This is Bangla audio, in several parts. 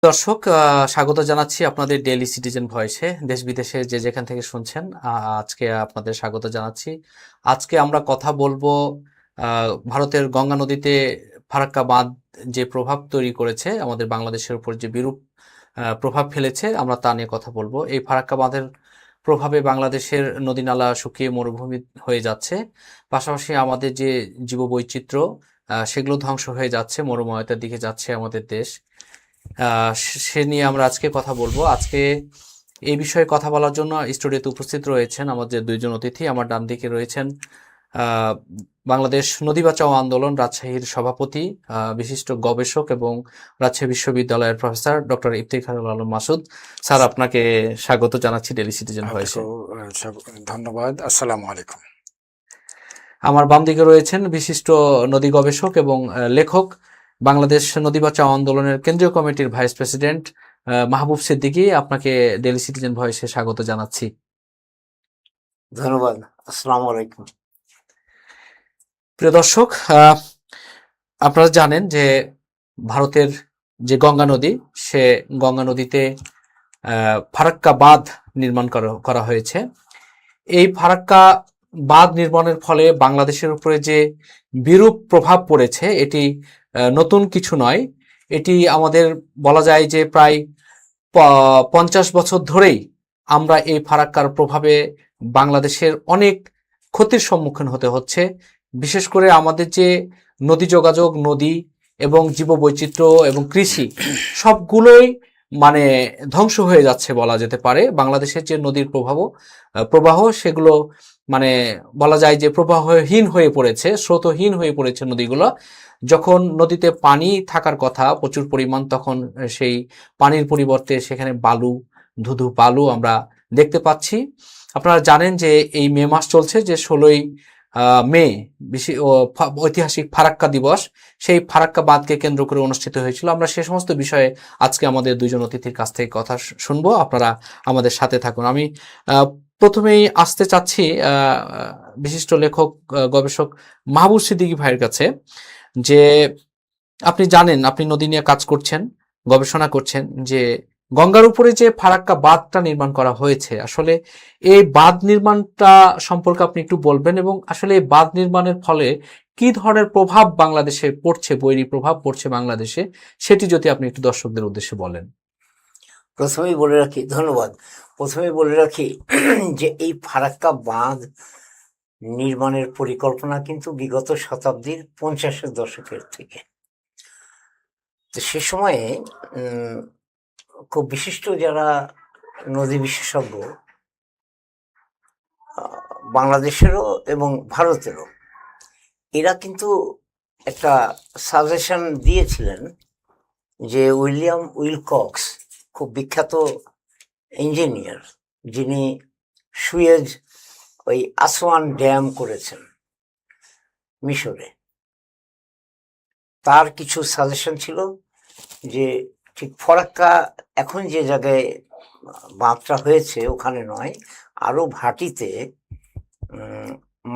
দর্শক, স্বাগত জানাচ্ছি আপনাদের ডেইলি সিটিজেন ভয়েসে। দেশ বিদেশে যে যেখান থেকে শুনছেন, আজকে আপনাদের স্বাগত জানাচ্ছি। আজকে আমরা কথা বলবো ভারতের গঙ্গা নদীতে ফারাক্কা বাঁধ যে প্রভাব তৈরি করেছে, আমাদের বাংলাদেশের উপর যে বিরূপ প্রভাব ফেলেছে, আমরা তা নিয়ে কথা বলবো। এই ফারাক্কা বাঁধের প্রভাবে বাংলাদেশের নদী নালা শুকিয়ে মরুভূমি হয়ে যাচ্ছে, পাশাপাশি আমাদের যে জীববৈচিত্র্য সেগুলো ধ্বংস হয়ে যাচ্ছে, মরুময়তার দিকে যাচ্ছে আমাদের দেশ। সে নিয়ে আমরা আজকে কথা বলবো। আজকে এই বিষয়ে কথা বলার জন্য স্টুডিওতে উপস্থিত রয়েছেন আমাদের দুইজন অতিথি। আমার ডান দিকে রয়েছেন আহ, বাংলাদেশ নদী বাঁচাও আন্দোলন রাজশাহীর সভাপতি, বিশিষ্ট গবেষক এবং রাজশাহী বিশ্ববিদ্যালয়ের professor doctor Iftekharul Alam Masud. Sir, আপনাকে স্বাগত জানাচ্ছি ডেইলি সিটিজেন ভয়েসে। ধন্যবাদ। আসসালামু আলাইকুম। আমার বাম দিকে রয়েছেন বিশিষ্ট নদী গবেষক এবং লেখক, বাংলাদেশ নদী বাঁচাও আন্দোলনের কেন্দ্রীয় কমিটির ভাইস প্রেসিডেন্ট মাহবুব সিদ্দিকী। আপনাকে ডেইলি সিটিজেন ভয়েসে স্বাগত জানাচ্ছি। ধন্যবাদ। আসসালামু আলাইকুম। প্রিয় দর্শক, আপনারা জানেন যে ভারতের যে গঙ্গা নদী, সে গঙ্গা নদীতে ফারাক্কা বাঁধ নির্মাণ করা হয়েছে। এই ফারাক্কা বাঁধ নির্মাণের ফলে বাংলাদেশের উপরে যে বিরূপ প্রভাব পড়েছে, এটি নতুন কিছু নয়। এটি আমাদের বলা যায় যে প্রায় 50 বছর ধরেই আমরা এই ফারাক্কার প্রভাবে বাংলাদেশের অনেক ক্ষতির সম্মুখীন হতে হচ্ছে। বিশেষ করে আমাদের যে নদী যোগাযোগ, নদী এবং জীববৈচিত্র্য এবং কৃষি সবগুলোই মানে ধ্বংস হয়ে যাচ্ছে বলা যেতে পারে। বাংলাদেশের যে নদীর প্রবাহ সেগুলো মানে বলা যায় যে প্রবাহহীন হয়ে পড়েছে, স্রোতহীন হয়ে পড়েছে নদীগুলো। যখন নদীতে পানি থাকার কথা প্রচুর পরিমাণ, তখন সেই পানির পরিবর্তে সেখানে ধুধু বালু আমরা দেখতে পাচ্ছি। আপনারা জানেন যে এই মে মাস চলছে, যে 16ই মে ঐতিহাসিক ফারাক্কা দিবস, সেই ফারাক্কা বাঁধকে কেন্দ্র করে অনুষ্ঠিত হয়েছিল। আমরা সে সমস্ত বিষয়ে আজকে আমাদের দুইজন অতিথির কাছ থেকে কথা শুনবো। আপনারা আমাদের সাথে থাকুন। আমি প্রথমেই আসতে চাচ্ছি বিশিষ্ট লেখক, গবেষক মাহবুব সিদ্দিকী ভাইয়ের কাছে। যে আপনি জানেন, আপনি নদী নিয়ে কাজ করছেন, গবেষণা করছেন, যে গঙ্গার উপরে যে ফারাক্কা বাঁধটা নির্মাণ করা হয়েছে, আসলে এই বাঁধ নির্মাণটা সম্পর্কে আপনি একটু বলবেন, এবং আসলে এই বাঁধ নির্মাণের ফলে কি ধরনের প্রভাব বাংলাদেশে পড়ছে, বৈরী প্রভাব পড়ছে বাংলাদেশে, সেটি যদি আপনি একটু দর্শকদের উদ্দেশ্যে বলেন। প্রথমেই বলে রাখি, ধন্যবাদ। প্রথমেই বলে রাখি যে এই ফারাক্কা বাঁধ নির্মাণের পরিকল্পনা কিন্তু বিগত শতাব্দীর 50-এর দশকের থেকে। তো সে সময়ে খুব বিশিষ্ট যারা নদী বিশেষজ্ঞ, বাংলাদেশেরও এবং ভারতেরও, এরা কিন্তু একটা সাজেশন দিয়েছিলেন যে উইলিয়াম উইলকক্স, খুব বিখ্যাত ইঞ্জিনিয়ার, যিনি সুয়েজ ওই আসওয়ান ড্যাম করেছেন মিশরে, তার কিছু সাজেশন ছিল যে ঠিক ফরাক্কা এখন যে জায়গায় বাঁধটা হয়েছে ওখানে নয়, আরো ভাটিতে,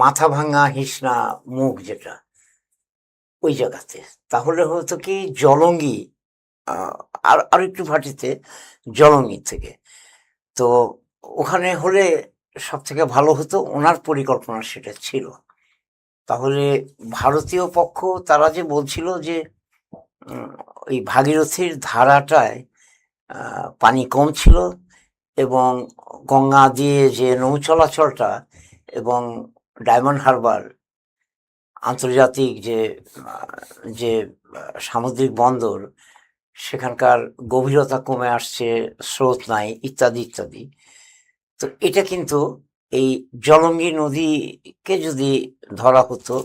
মাথা ভাঙা হিসনা মুখ যেটা, ওই জায়গাতে, তাহলে হয়তো কি জলঙ্গি, আর আর একটু ভাটিতে জলঙ্গি থেকে, তো ওখানে হলে সব থেকে ভালো হতো। ওনার পরিকল্পনা সেটা ছিল। তাহলে ভারতীয় পক্ষ তারা যে বলছিল যে ওই ভাগীরথীর ধারাটায় পানি কম ছিল, এবং গঙ্গা দিয়ে যে নৌ চলাচলটা এবং ডায়মন্ড হারবার আন্তর্জাতিক যে সামুদ্রিক বন্দর, সেখানকার গভীরতা কমে আসছে, স্রোত নাই, ইত্যাদি ইত্যাদি। তো এটা কিন্তু এই জলঙ্গি নদীকে যদি ধরা হতো,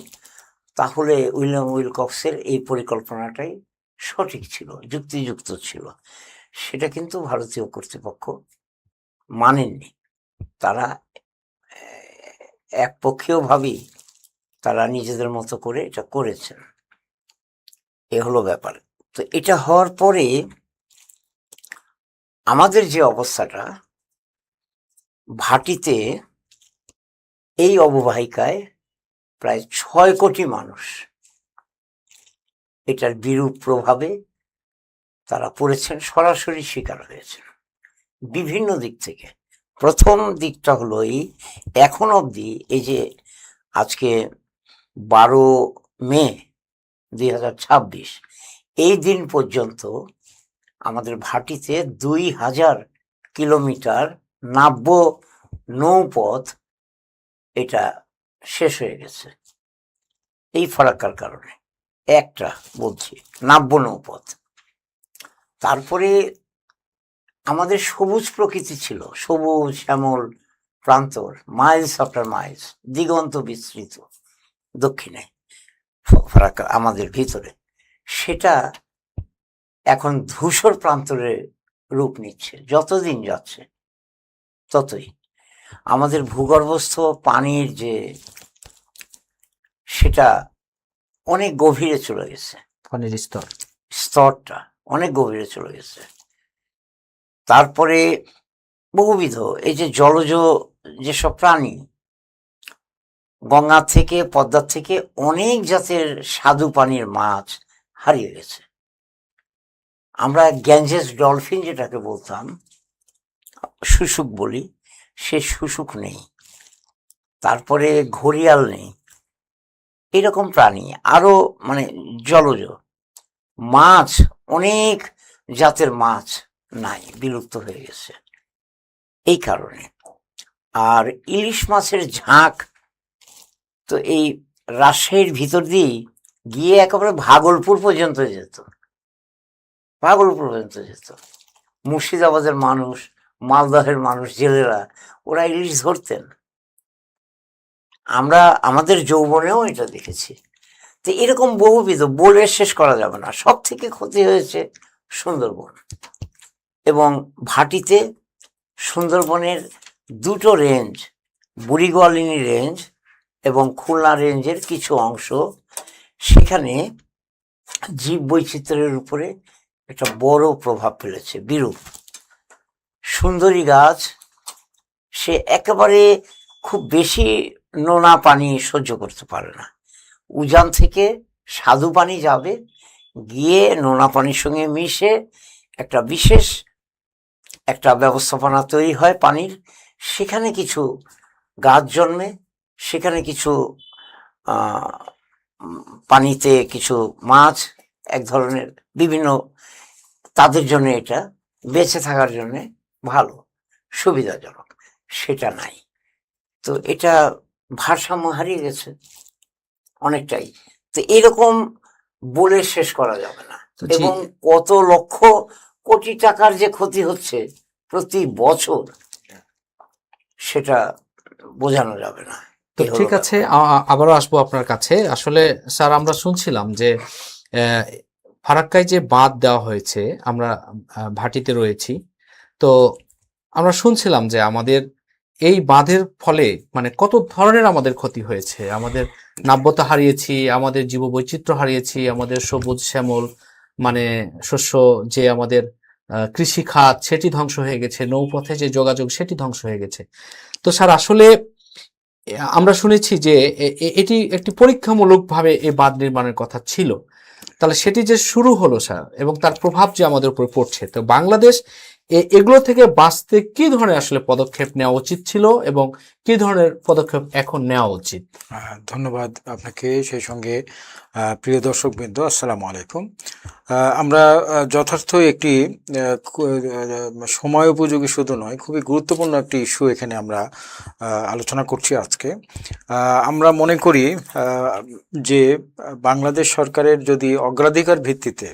তাহলে উইলিয়াম উইলকক্সের এই পরিকল্পনাটাই সঠিক ছিল, যুক্তিযুক্ত ছিল। সেটা কিন্তু ভারতীয় কর্তৃপক্ষ মানেননি। তারা একপক্ষীয়ভাবেই তারা নিজেদের মতো করে এটা করেছেন। এ হলো ব্যাপার। তো এটা হওয়ার পরে আমাদের যে অবস্থাটা, ভাটিতে এই অববাহিকায় প্রায় 6 কোটি মানুষ এটার বিরূপ প্রভাবে তারা পড়েছেন, সরাসরি শিকার হয়েছেন বিভিন্ন দিক থেকে। প্রথম দিকটা হলো এখন অবধি এই যে আজকে 12 মে 2026, এই দিন পর্যন্ত আমাদের ভাটিতে 2000 কিলোমিটার নাব্য নৌপথ এটা শেষ হয়ে গেছে এই ফারাক্কার কারণে। একটা বলছি নাব্য নৌপথ। তারপরে আমাদের সবুজ প্রকৃতি ছিল, সবুজ শ্যামল প্রান্তর, মাইলস আফটার মাইলস, দিগন্ত বিস্তৃত দক্ষিণে ফারাক্কা আমাদের ভিতরে। সেটা এখন ধূসর প্রান্তরে রূপ নিচ্ছে, যতদিন যাচ্ছে ততই। আমাদের ভূগর্ভস্থ পানির যে সেটা অনেক গভীরে চলে গেছে, পানির স্তরটা অনেক গভীরে চলে গেছে। তারপরে বহুবিধ এই যে জলজ যেসব প্রাণী, গঙ্গা থেকে পদ্মা থেকে অনেক জাতের স্বাদু পানির মাছ হারিয়ে গেছে। আমরা গ্যাঞ্জেস ডলফিন যেটাকে বলতাম, শুশুক বলি, সে শুশুক নেই। তারপরে ঘড়িয়াল নেই। এরকম প্রাণী আরো মানে জলজ মাছ, অনেক জাতের মাছ নাই, বিলুপ্ত হয়ে গেছে এই কারণে। আর ইলিশ মাছের ঝাঁক তো এই রাজশাহীর ভিতর দিয়েই গিয়ে একেবারে ভাগলপুর পর্যন্ত যেত, ভাগলপুর পর্যন্ত যেত। মুর্শিদাবাদের মানুষ, মালদহের মানুষ, জেলেরা ওরা ইলিশ ধরতেন। আমরা আমাদের যৌবনেও এটা দেখেছি। তো এরকম বহুবিধ বলে শেষ করা যাবে না। সব থেকে ক্ষতি হয়েছে সুন্দরবন এবং ভাটিতে। সুন্দরবনের দুটো রেঞ্জ, বুড়িগোয়ালিনী রেঞ্জ এবং খুলনা রেঞ্জের কিছু অংশ, সেখানে জীব বৈচিত্র্যের উপরে একটা বড় প্রভাব ফেলেছে, বিরূপ। সুন্দরী গাছ সে একেবারে খুব বেশি নোনা পানি সহ্য করতে পারে না। উজান থেকে স্বাদু পানি যাবে, গিয়ে নোনা পানির সঙ্গে মিশে একটা বিশেষ একটা ব্যবস্থাপনা তৈরি হয় পানির। সেখানে কিছু গাছ জন্মে, সেখানে কিছু পানিতে কিছু মাছ, এক ধরনের বিভিন্ন, তাদের জন্য এটা বেঁচে থাকার জন্য ভালো, সুবিধাজনক। সেটা নাই। তো এটা ভারসাম্য হারিয়ে গেছে অনেকটাই। তো এরকম বলে শেষ করা যাবে না। এবং কত লক্ষ কোটি টাকার যে ক্ষতি হচ্ছে প্রতি বছর, সেটা বোঝানো যাবে না। তো ঠিক আছে, আবারও আসবো আপনার কাছে। আসলে স্যার, আমরা শুনছিলাম যে ফারাক্কায় যে বাঁধ দেওয়া হয়েছে, আমরা ভাটিতে রয়েছি, তো আমরা শুনছিলাম যে আমাদের এই বাঁধের ফলে মানে কত ধরনের আমাদের ক্ষতি হয়েছে। আমাদের নাব্যতা হারিয়েছি, আমাদের জীববৈচিত্র্য হারিয়েছি, আমাদের সবুজ শ্যামল মানে শস্য, যে আমাদের কৃষি খাত, সেটি ধ্বংস হয়ে গেছে, নৌপথে যে যোগাযোগ সেটি ধ্বংস হয়ে গেছে। তো স্যার, আসলে আমরা শুনেছি যে এটি একটি পরীক্ষামূলকভাবে এই বাঁধ নির্মাণের কথা ছিল। তাহলে সেটি যে শুরু হলো স্যার, এবং তার প্রভাব যে আমাদের উপর পড়ছে, তো বাংলাদেশ এগুলো থেকে বাঁচতে কি ধরনের আসলে পদক্ষেপ নেওয়া উচিত ছিল এবং কি ধরনের পদক্ষেপ এখন নেওয়া উচিত? ধন্যবাদ আপনাকে, সেই সঙ্গে প্রিয় দর্শকবৃন্দ, আসসালামু আলাইকুম। আমরা যথার্থ একটি সময় উপযোগী শুধু নয়, খুবই গুরুত্বপূর্ণ একটি ইস্যু এখানে আমরা আলোচনা করছি আজকে। আমরা মনে করি যে বাংলাদেশ সরকারের যদি অগ্রাধিকার ভিত্তিতে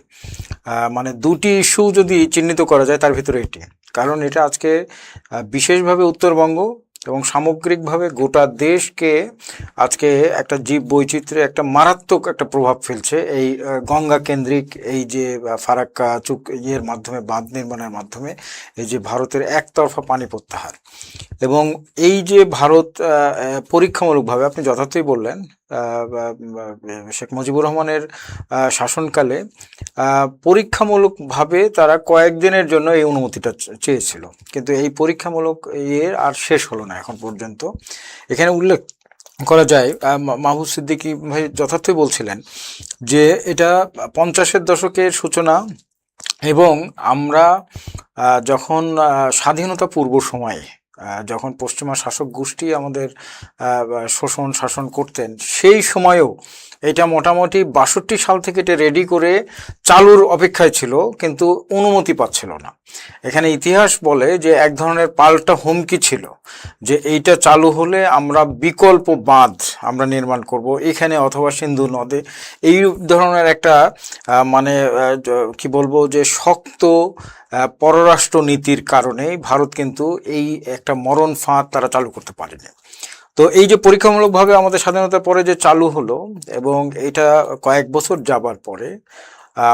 মানে দুটি ইস্যু যদি চিহ্নিত করা যায়, তার ভিতরে এটি। কারণ এটা আজকে বিশেষভাবে উত্তরবঙ্গ এবং সামগ্রিকভাবে গোটা দেশকে আজকে একটা জীব বৈচিত্র্যে একটা মারাত্মক একটা প্রভাব ফেলছে এই গঙ্গা কেন্দ্রিক এই যে ফারাক্কা ইয়ের মাধ্যমে, বাঁধ নির্মাণের মাধ্যমে এই যে ভারতের একতরফা পানি প্রত্যাহার। এবং এই যে ভারত পরীক্ষামূলকভাবে, আপনি যথার্থই বললেন, শেখ মুজিবুর রহমানের শাসনকালে পরীক্ষামূলকভাবে তারা কয়েকদিনের জন্য এই অনুমতিটা চেয়েছিল, কিন্তু এই পরীক্ষামূলক ইয়ে আর শেষ হলো না এখন পর্যন্ত। এখানে উল্লেখ করা যায়, মাহবুব সিদ্দিকী ভাই যথার্থই বলছিলেন যে এটা 50-এর দশকের সূচনা এবং আমরা যখন স্বাধীনতা পূর্ব সময়ে যখন পশ্চিমা শাসক গোষ্ঠী আমাদের শোষণ শাসন করতেন, সেই সময়েও এটা মোটামুটি 62 সাল থেকে এটা রেডি করে চালুর অপেক্ষায় ছিল, কিন্তু অনুমতি পাচ্ছিল না। এখানে ইতিহাস বলে যে এক ধরনের পাল্টা হুমকি ছিল যে এইটা চালু হলে আমরা বিকল্প বাঁধ আমরা নির্মাণ করব এখানে অথবা সিন্ধু নদে। এই ধরনের একটা মানে কি বলবো যে শক্ত পররাষ্ট্র নীতির কারণে ভারত কিন্তু এই একটা মরণ ফাঁদ তারা চালু করতে পারেনি। তো এই যে পরীক্ষামূলকভাবে আমাদের স্বাধীনতার পরে যে চালু হলো এবং এটা কয়েক বছর যাবার পরে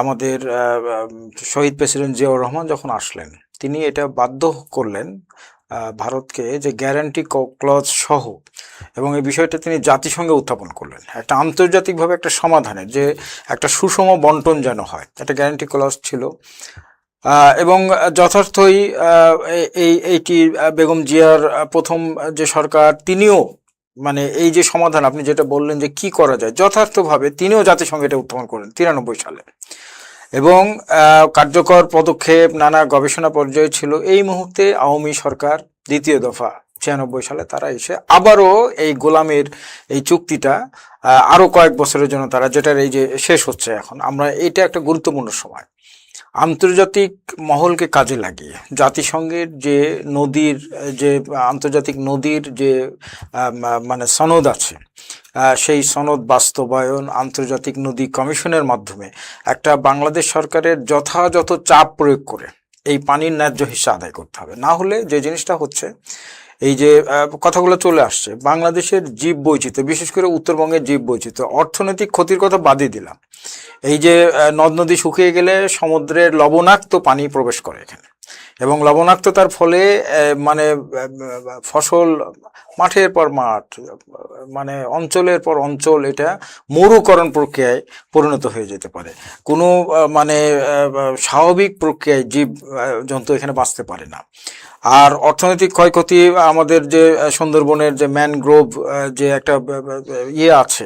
আমাদের শহীদ প্রেসিডেন্ট জিয়াউর রহমান যখন আসলেন, তিনি এটা বাধ্য করলেন ভারতকে যে গ্যারান্টি ক্লজ সহ, এবং এই বিষয়টা তিনি জাতিসংঘে উত্থাপন করলেন একটা আন্তর্জাতিকভাবে একটা সমাধানের যে একটা সুষম বন্টন যেন হয়, একটা গ্যারান্টি ক্লজ ছিল। এবং যথার্থই এইটি বেগম জিয়ার প্রথম যে সরকার, তিনিও মানে এই যে সমাধান আপনি যেটা বললেন যে কি করা যায়, যথার্থভাবে তিনিও জাতিসংঘে এটা উত্থাপন করেন 93 সালে, এবং কার্যকর পদক্ষেপ নানা গবেষণা পর্যায়ে ছিল। এই মুহূর্তে আওয়ামী সরকার দ্বিতীয় দফা 96 সালে তারা এসে আবারও এই গোলামের এই চুক্তিটা আরো কয়েক বছরের জন্য তারা, যেটার এই যে শেষ হচ্ছে এখন, আমরা এটা একটা গুরুত্বপূর্ণ সময় আন্তর্জাতিক মহলকে কাজে লাগিয়ে জাতিসংঘের যে নদীর যে আন্তর্জাতিক নদীর যে মানে সনদ আছে, সেই সনদ বাস্তবায়ন আন্তর্জাতিক নদী কমিশনের মাধ্যমে একটা বাংলাদেশ সরকারের যথাযথ চাপ প্রয়োগ করে এই পানির ন্যায্য হিস্সা আদায় করতে হবে। না হলে যে জিনিসটা হচ্ছে, এই যে কথাগুলো চলে আসছে, বাংলাদেশের জীব বৈচিত্র্য, বিশেষ করে উত্তরবঙ্গের জীব বৈচিত্র্য, অর্থনৈতিক ক্ষতির কথা বাদই দিলাম, এই যে নদ নদী শুকিয়ে গেলে সমুদ্রের লবণাক্ত পানি প্রবেশ করে এখানে, এবং লবণাক্ততার ফলে মানে ফসল মাঠের পর মাঠ, মানে অঞ্চলের পর অঞ্চল, এটা মরুকরণ প্রক্রিয়ায় পরিণত হয়ে যেতে পারে। কোনো মানে স্বাভাবিক প্রক্রিয়ায় জীব জন্তু এখানে বাঁচতে পারে না। আর অর্থনৈতিক ক্ষয়ক্ষতি, আমাদের যে সুন্দরবনের যে ম্যানগ্রোভ যে একটা ইয়ে আছে,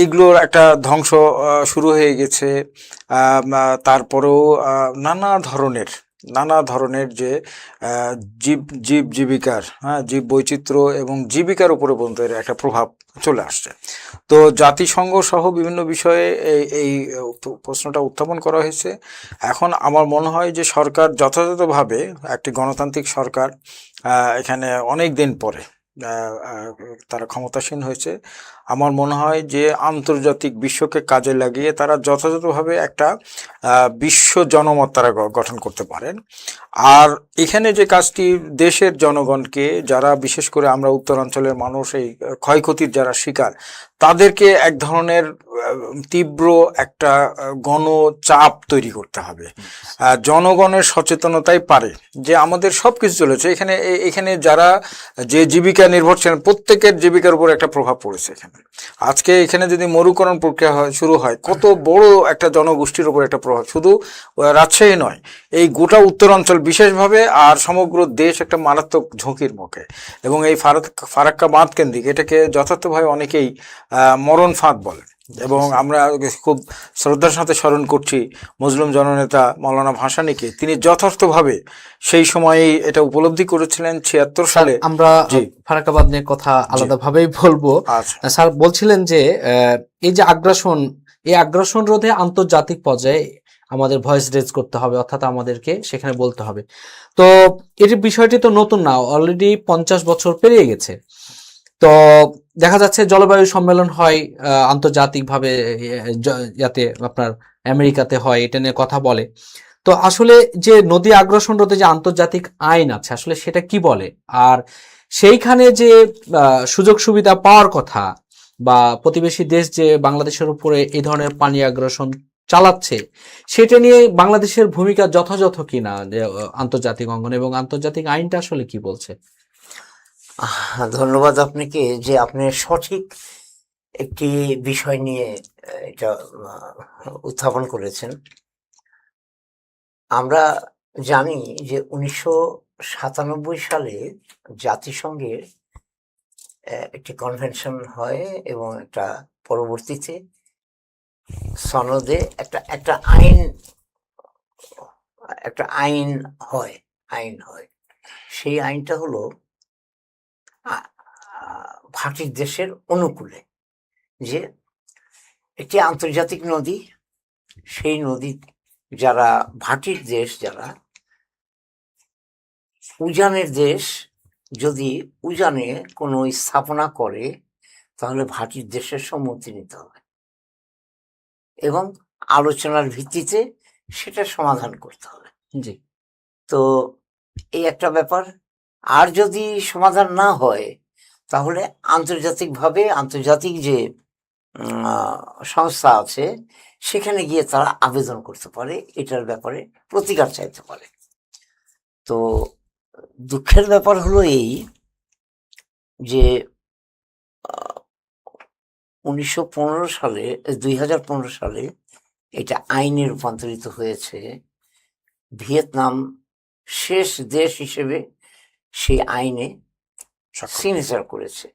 এইগুলোর একটা ধ্বংস শুরু হয়ে গেছে। তারপরেও নানা ধরনের যে জীবিকার, জীব বৈচিত্র্য এবং জীবিকার উপরে পর্যন্ত এর একটা প্রভাব চলে আসছে। তো জাতিসংঘ সহ বিভিন্ন বিষয়ে এই প্রশ্নটা উত্থাপন করা হয়েছে। এখন আমার মনে হয় যে সরকার যথাযথভাবে, একটি গণতান্ত্রিক সরকার এখানে অনেক দিন পরে তারা ক্ষমতাসীন হয়েছে, আমার মনে হয় যে আন্তর্জাতিক বিশ্বকে কাজে লাগিয়ে তারা যথাযথভাবে একটা বিশ্ব জনমত তারা গঠন করতে পারেন। আর এখানে যে কাজটি দেশের জনগণকে, যারা বিশেষ করে আমরা উত্তরাঞ্চলের মানুষ, এই ক্ষয়ক্ষতির যারা শিকার, তাদেরকে এক ধরনের তীব্র একটা গণচাপ তৈরি করতে হবে। জনগণের সচেতনতাই পারে যে আমাদের সব কিছু চলেছে এখানে যারা যে জীবিকা নির্ভরশীল, প্রত্যেকের জীবিকার উপর একটা প্রভাব পড়েছে এখানে। আজকে এখানে যদি মরুকরণ প্রক্রিয়া শুরু হয়, কত বড় একটা জনগোষ্ঠীর উপর একটা প্রভাব, শুধু রাজশাহী নয়, এই গোটা উত্তরাঞ্চল বিশেষভাবে, আর সমগ্র দেশ একটা মারাত্মক ঝুঁকির মুখে। এবং এই ফারাক্কা বাঁধ কেন্দ্রিক এটাকে যথার্থভাবে অনেকেই মরণ ফাঁদ বলে, এবং আমরা খুব শ্রদ্ধার সাথে স্মরণ করছি মজলুম জননেতা মাওলানা ভাসানীকে। তিনি যথার্থভাবে সেই সময়েই এটা উপলব্ধি করেছিলেন 76 সালে। আমরা ফারাক্কা বাঁধ নিয়ে কথা আলাদাভাবেই বলবো। স্যার বলছিলেন যে এই যে এই আগ্রাসন রোধে আন্তর্জাতিক পর্যায়ে আমাদের ভয়েস রেজ করতে হবে, অর্থাৎ আমাদেরকে সেখানে বলতে হবে। তো এর বিষয়টি তো নতুন না, অলরেডি 50 বছর পেরিয়ে গেছে। তো দেখা যাচ্ছে জলবায়ু সম্মেলন হয় আন্তর্জাতিকভাবে, যাতে আপনার আমেরিকাতে হয়, এটা নিয়ে কথা বলে। তো আসলে যে নদী আগ্রাসন রোধে যে আন্তর্জাতিক আইন আছে, আসলে সেটা কি বলে, আর সেইখানে যে সুযোগ সুবিধা পাওয়ার কথা, বা প্রতিবেশী দেশ যে বাংলাদেশের উপরে এই ধরনের পানি আগ্রাসন চালাচ্ছে, সেটা নিয়ে বাংলাদেশের ভূমিকা যথাযথ কিনা যে আন্তর্জাতিক অঙ্গনে, এবং আন্তর্জাতিক আইনটা আসলে কি বলছে? ধন্যবাদ আপনাকে যে আপনি সঠিক একটি বিষয় নিয়ে এটা উত্থাপন করেছেন। আমরা জানি যে 1997 সালে জাতিসংঘের একটি কনভেনশন হয়, এবং একটা পরবর্তীতে সনদে একটা আইন একটা আইন হয়, সেই আইনটা হলো ভাটির দেশের অনুকূলে, যে একটি আন্তর্জাতিক নদী, সেই নদী যারা ভাটির দেশ, যারা উজানের দেশ, যদি উজানে কোনো স্থাপনা করে তাহলে ভাটির দেশের সম্মতি নিতে হবে এবং আলোচনার ভিত্তিতে সেটা সমাধান করতে হবে। জি, তো এই একটা ব্যাপার। আর যদি সমাধান না হয় তাহলে আন্তর্জাতিক যে সংস্থা আছে সেখানে গিয়ে তারা আবেদন করতে পারে, এটার ব্যাপারে প্রতিকার চাইতে পারে। তো দুঃখের ব্যাপার হলো এই যে 2015 সালে এটা আইনে রূপান্তরিত হয়েছে। ভিয়েতনাম শেষ দেশ হিসেবে সেই আইনে সিগনেচার করেছে।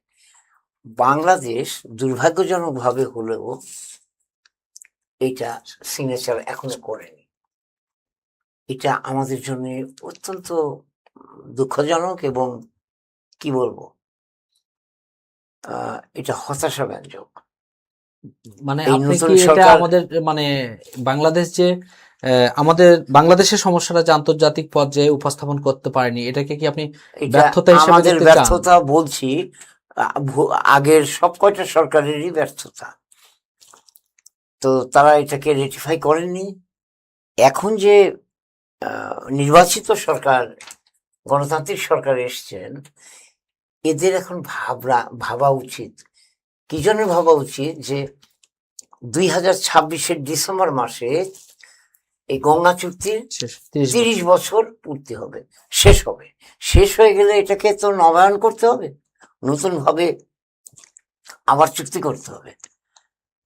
বাংলাদেশ দুর্ভাগ্যজনকভাবে হলেও এটা সিগনেচার এখনো করেনি। এটা আমাদের জন্য অত্যন্ত দুঃখজনক এবং কি বলবো, এটা হতাশাব্যঞ্জক। মানে এই আপনি নতুন কি এটা সরকার- আমাদের মানে বাংলাদেশ যে আমাদের বাংলাদেশের সমস্যাটা যে আন্তর্জাতিক পর্যায়ে উপস্থাপন করতে পারেনি, এটাকে কি আপনি এটা ব্যর্থতা হিসেবে আমাদের দেখতে চান? ব্যর্থতা বলছি, আগের সব কয়টা সরকারেরই ব্যর্থতা। তো তারা এটাকে রেটিফাই করেননি। এখন যে নির্বাচিত সরকার, গণতান্ত্রিক সরকার এসছেন, এদের এখন ভাবা উচিত, কি জন্য ভাবা উচিত, যে 2026 ডিসেম্বর মাসে এই গঙ্গা চুক্তির শেষ 30 বছর। 30 বছর পূর্তি হবে, শেষ হয়ে গেলে এটাকে তো নবায়ন করতে হবে, নতুন ভাবে আবার চুক্তি করতে হবে।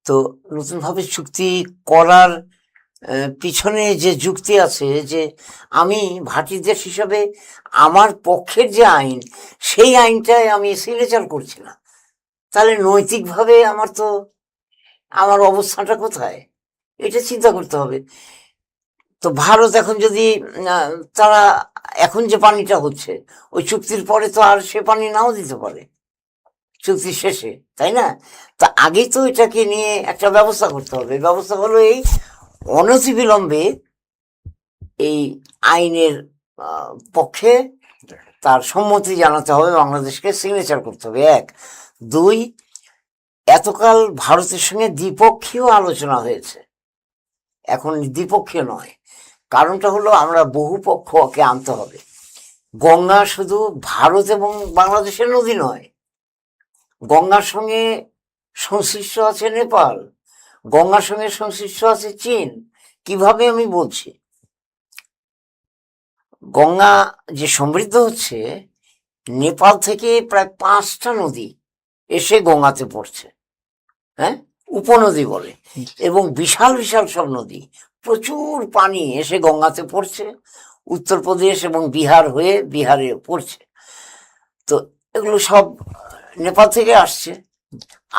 তো নতুন ভাবে চুক্তি করার পিছনে যে যুক্তি আছে, যে আমি ভাটির দেশ হিসাবে আমার পক্ষের যে আইন, সেই আইনটায় আমি সিগনেচার করছি না, তাহলে নৈতিকভাবে আমার অবস্থানটা কোথায়, এটা চিন্তা করতে হবে। তো ভারত এখন যদি তারা এখন যে পানিটা হচ্ছে, ওই চুক্তির পরে তো আর সে পানি নাও দিতে পারে চুক্তি শেষে, তাই না? তা আগেই তো এটাকে নিয়ে একটা ব্যবস্থা করতে হবে। ব্যবস্থা হলো এই, অনতিবিলম্বে এই আইনের পক্ষে তার সম্মতি জানাতে হবে, বাংলাদেশকে সিগনেচার করতে হবে, 1। 2, এতকাল ভারতের সঙ্গে দ্বিপক্ষীয় আলোচনা হয়েছে, এখন দ্বিপক্ষীয় নয়। কারণটা হলো আমরা বহু পক্ষকে আনতে হবে। গঙ্গা শুধু ভারত এবং বাংলাদেশের নদী নয়, গঙ্গার সঙ্গে সংশ্লিষ্ট আছে নেপাল, গঙ্গার সঙ্গে সংশ্লিষ্ট আছে চীন। কিভাবে আমি বলছি, গঙ্গা যে সমৃদ্ধ হচ্ছে, নেপাল থেকে প্রায় 5টা নদী এসে গঙ্গাতে পড়ছে, হ্যাঁ, উপনদী বলে, এবং বিশাল বিশাল সব নদী, প্রচুর পানি এসে গঙ্গাতে পড়ছে, উত্তরপ্রদেশ এবং বিহার হয়ে বিহারে পড়ছে। তো এগুলো সব নেপাল থেকে আসছে।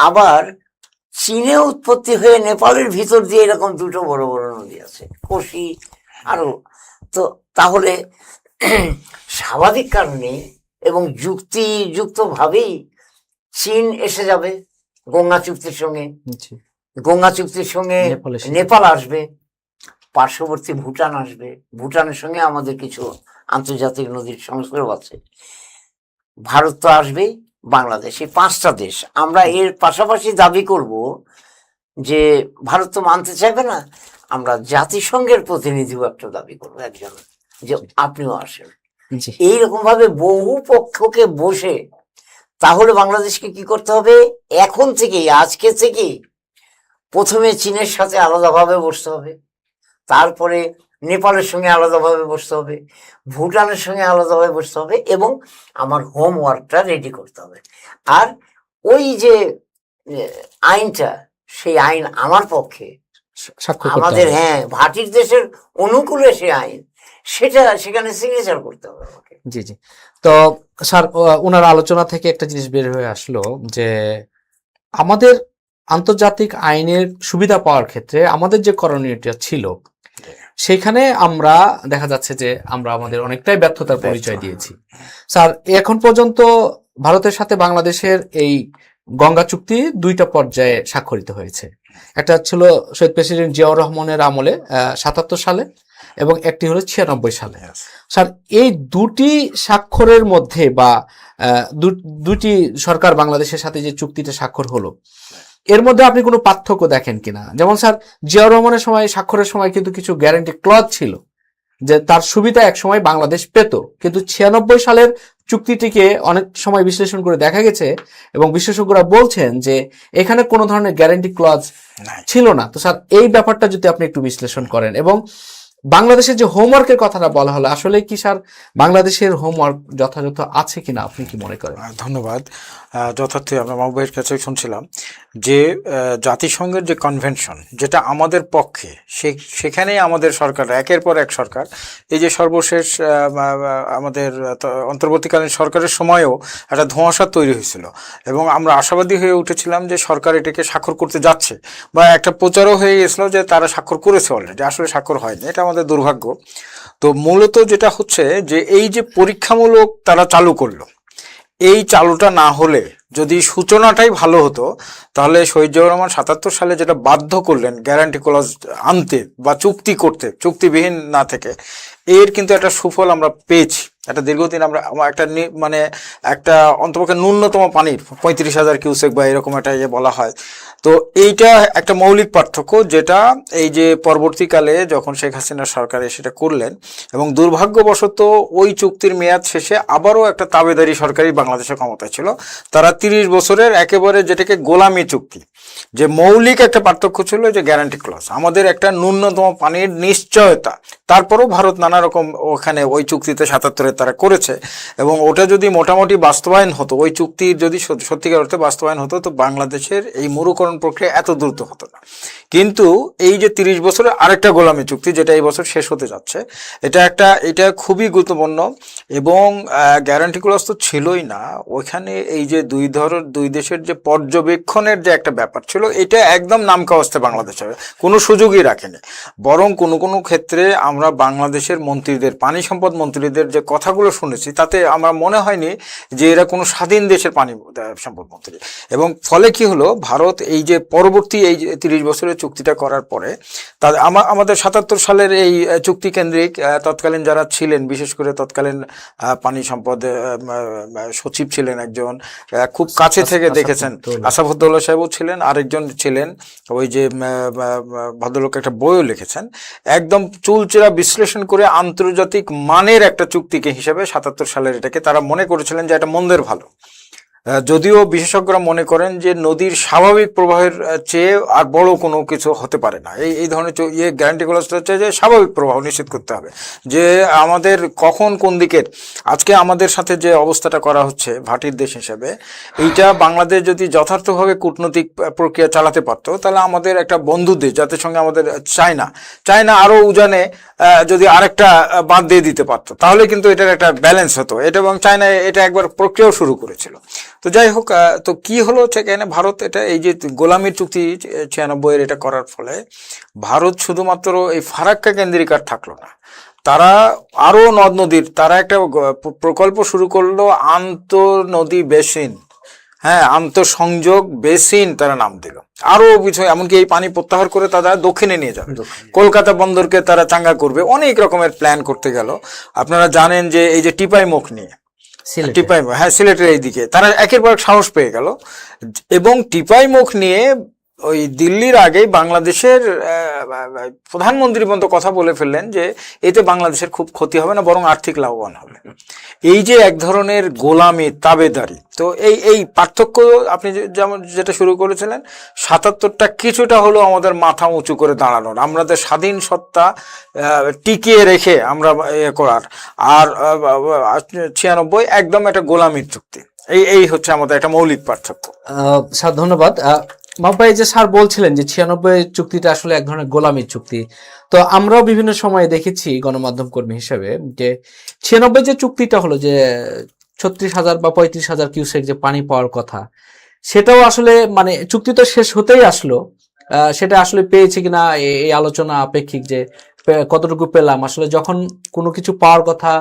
আবার চীনে উৎপত্তি হয়ে নেপালের ভিতর দিয়ে এরকম 2টো বড় বড় নদী আছে, কোশি আরো। তো তাহলে স্বাভাবিক কারণে এবং যুক্তিযুক্তভাবেই চীন এসে যাবে গঙ্গা চুক্তির সঙ্গে, জি, গঙ্গা চুক্তির সঙ্গে নেপাল এসে নেপাল আসবে, পার্শ্ববর্তী ভুটান আসবে, ভুটানের সঙ্গে আমাদের কিছু আন্তর্জাতিক নদীর সংস্রব আছে, ভারত তো আসবেই, বাংলাদেশ, এই 5টা দেশ। আমরা এর পাশাপাশি দাবি করব যে ভারত তো মানতে চাইবে না, আমরা জাতিসংঘের প্রতিনিধিও একটা দাবি করবো একজন, যে আপনিও আসেন। জি, এইরকম ভাবে বহু পক্ষকে বসে, তাহলে বাংলাদেশকে কি করতে হবে, এখন থেকেই, আজকে থেকেই প্রথমে চীনের সাথে আলাদাভাবে বসতে হবে, তারপরে নেপালের সঙ্গে আলাদাভাবে বসতে হবে, ভুটানের সঙ্গে আলাদাভাবে বসতে হবে, এবং আমার হোমওয়ার্কটা রেডি করতে হবে। আর ওই যে আইনটা, সেই আইন আমার পক্ষে, স্বাক্ষর করতে আমাদের, হবে। হ্যাঁ, ভাটির দেশের অনুকূলে সে আইন, সেখানে সিগনেচার করতে হবে আমাকে। জি, জি। তো স্যার, ওনার আলোচনা থেকে একটা জিনিস বের হয়ে আসলো যে আমাদের আন্তর্জাতিক আইনের সুবিধা পাওয়ার ক্ষেত্রে আমাদের যে করণীয়টা ছিল, সেখানে আমরা দেখা যাচ্ছে যে আমরা আমাদের অনেকটাই ব্যর্থতার পরিচয় দিয়েছি। স্যার, এখন পর্যন্ত ভারতের সাথে বাংলাদেশের এই গঙ্গা চুক্তি 2টা পর্যায়ে স্বাক্ষরিত হয়েছে। একটা ছিল শহীদ প্রেসিডেন্ট জিয়াউর রহমানের আমলে 77 সালে, এবং একটি হলো 96 সালে। স্যার, এই দুটি স্বাক্ষরের মধ্যে বা দুটি সরকার বাংলাদেশের সাথে যে চুক্তিটা স্বাক্ষর হলো, এর মধ্যে আপনি কোনো পার্থক্য দেখেন কিনা? যেমন স্যার, জিয়াউর রহমানের সময় স্বাক্ষরের সময় কিন্তু কিছু গ্যারান্টি ক্লজ ছিল যে তার সুবিধা এক সময় বাংলাদেশ পেত, কিন্তু 96 সালের চুক্তিটিকে অনেক সময় বিশ্লেষণ করে দেখা গেছে এবং বিশেষজ্ঞরা বলছেন যে এখানে কোনো ধরনের গ্যারান্টি ক্লজ ছিল না। তো স্যার, এই ব্যাপারটা যদি আপনি একটু বিশ্লেষণ করেন, এবং বাংলাদেশের যে হোমওয়ার্কের কথাটা বলা হলো, আসলে কি স্যার বাংলাদেশের হোমওয়ার্ক যথাযথ আছে কিনা আপনি কি মনে করেন? ধন্যবাদ। যথার্থই আমরা মাহবুব ভাইয়ের কাছে শুনছিলাম যে জাতিসংঘের যে কনভেনশন, যেটা আমাদের পক্ষে, সেখানেই আমাদের সরকার একের পর এক সরকার, এই যে সর্বশেষ আমাদের অন্তর্বর্তীকালীন সরকারের সময়ও একটা ধোঁয়াশা তৈরি হয়েছিল, এবং আমরা আশাবাদী হয়ে উঠেছিলাম যে সরকার এটাকে স্বাক্ষর করতে যাচ্ছে, বা একটা প্রচারও হয়ে গেছিল যে তারা স্বাক্ষর করেছে অলরেডি, আসলে স্বাক্ষর হয়নি। এটা আমাদের দুর্ভাগ্য। তো মূলত যেটা হচ্ছে যে এই যে পরীক্ষামূলক তারা চালু করলো, এই চালুটা না হলে, যদি সূচনাটাই ভালো হতো, তাহলে শহীদ জিয়াউর রহমান 77 সালে যেটা বাধ্য করলেন গ্যারান্টি ক্লজ আনতে বা চুক্তি করতে, চুক্তিবিহীন না থেকে, এর কিন্তু একটা সুফল আমরা পেয়েছি। একটা দীর্ঘদিন আমরা একটা মানে একটা অন্তপক্ষে ন্যূনতম পানির 35,000 কিউসেক বা এরকম একটা বলা হয়। তো এইটা একটা মৌলিক পার্থক্য, যেটা এই যে পরবর্তীকালে যখন শেখ হাসিনার সরকার সেটা করলেন, এবং দুর্ভাগ্যবশত ওই চুক্তির মেয়াদ শেষে আবারও একটা তাবেদারি সরকারই বাংলাদেশের ক্ষমতায় ছিল। তারা 30 বছরের একেবারে যেটাকে গোলামি চুক্তি, যে মৌলিক একটা পার্থক্য ছিল যে গ্যারান্টি ক্লজ, আমাদের একটা ন্যূনতম পানির নিশ্চয়তা। তারপরও ভারত নানা রকম ওখানে ওই চুক্তিতে 77-এ তারা করেছে, এবং ওটা যদি মোটামুটি বাস্তবায়ন হতো, ওই চুক্তির যদি সত্যিকার অর্থে বাস্তবায়ন হতো, তো বাংলাদেশের এই মরুকরণ প্রক্রিয়া এত দ্রুত হতো না। কিন্তু এই যে 30 বছরের আরেকটা গোলামি চুক্তি, যেটা এই বছর শেষ হতে যাচ্ছে, এটা খুবই গুরুত্বপূর্ণ। এবং গ্যারান্টি ক্লজ তো ছিলই না ওইখানে, এই যে দুই দেশের যে পর্যবেক্ষণের যে একটা ব্যাপার ছিল, এটা একদম নামকাওয়াস্তে বাংলাদেশের কোনো সুযোগই রাখেনি। বরং কোনো কোনো ক্ষেত্রে আমরা বাংলাদেশের মন্ত্রীদের, পানি সম্পদ মন্ত্রীদের যে কথাগুলো শুনেছি, তাতে আমার মনে হয়নি যে এরা কোনো স্বাধীন দেশের পানি সম্পদ মন্ত্রী। এবং ফলে কি হলো, ভারত এই যে পরবর্তী এই 30 বছরের চুক্তিটা করার পরে, আমাদের 77 সালের এই চুক্তি কেন্দ্রিক তৎকালীন যারা ছিলেন, বিশেষ করে তৎকালীন পানি সম্পদ সচিব ছিলেন একজন, খুব কাছে থেকে দেখেছেন, আসাফুদ্দৌলা সাহেবও ছিলেন, আরেকজন ছিলেন ওই যে ভদ্রলোক একটা বইও লিখেছেন, একদম চুলচেরা বিশ্লেষণ করে আন্তর্জাতিক মানের একটা চুক্তিকে হিসেবে 77 সালের এটাকে তারা মনে করেছিলেন যে এটা মন্দের ভালো। যদিও বিশেষজ্ঞরা মনে করেন যে নদীর স্বাভাবিক প্রবাহের চেয়ে আর বড় কোনো কিছু হতে পারে না। এই ধরনের গ্যারান্টি ক্লজটা হচ্ছে যে স্বাভাবিক প্রবাহ নিশ্চিত করতে হবে, যে আমাদের কখন কোন দিকের, আজকে আমাদের সাথে যে অবস্থাটা করা হচ্ছে ভাটির দেশ হিসেবে, এইটা বাংলাদেশ যদি যথার্থভাবে কূটনৈতিক প্রক্রিয়া চালাতে পারতো, তাহলে আমাদের একটা বন্ধু দেশ, যাদের সঙ্গে আমাদের চায়না আরও উজানে যদি আরেকটা বাদ দিয়ে দিতে পারতো, তাহলে কিন্তু এটার একটা ব্যালেন্স হতো। এটা এবং চায়না এটা একবার প্রক্রিয়াও শুরু করেছিল। তো যাই হোক, তো কি হলো সেখানে, ভারত এটা এই যে গোলামির চুক্তি 96-এর এটা করার ফলে ভারত শুধুমাত্র এই ফারাক্কা কেন্দ্রিক আর থাকলো না, তারা আরো নদ নদীর, তারা একটা প্রকল্প শুরু করলো আন্তঃনদী বেসিন, আন্তঃসংযোগ বেসিন তারা নাম দিল। আরো কিছু, এমনকি এই পানি প্রত্যাহার করে তারা দক্ষিণে নিয়ে যাবে, কলকাতা বন্দরকে তারা চাঙ্গা করবে, অনেক রকমের প্ল্যান করতে গেল। আপনারা জানেন যে এই যে টিপাই মুখ নিয়ে, সিলেটের এইদিকে তারা একের পর সাহস পেয়ে গেল, এবং টিপাই মুখ নিয়ে ওই দিল্লির আগেই বাংলাদেশের প্রধানমন্ত্রী পর্যন্ত কথা বলে ফেললেন যে এতে বাংলাদেশের খুব ক্ষতি হবে না, বরং আর্থিক লাভবান হবে। এই যে এক ধরনের গোলামি, তাবেদারি। তো এই পার্থক্য আপনি যেমন যেটা শুরু করেছিলেন, 77টা কিছুটা হলেও আমাদের মাথা উঁচু করে দাঁড়ানোর, আমাদের স্বাধীন সত্তা টিকিয়ে রেখে আমরা করার, আর 96 একদম একটা গোলামির চুক্তি। এই হচ্ছে আমাদের একটা মৌলিক পার্থক্য। স্যার ধন্যবাদ। মাহবুব ভাই, যে স্যার বলছিলেন যে 96 চুক্তিটা আসলে এক ধরনের গোলামির চুক্তি, তো আমরাও বিভিন্ন সময়ে দেখেছি গণমাধ্যম কর্মী হিসেবে যে 96 যে চুক্তিটা হলো, যে 36,000 বা 35,000 কিউসেক যে পানি পাওয়ার কথা, সেটাও আসলে মানে চুক্তি তো শেষ হতেই আসলো, সেটা আসলে পেয়েছে কিনা এই আলোচনা আপেক্ষিক, যে কতটুকু পেলাম, আসলে যখন কোনো কিছু পাওয়ার কথা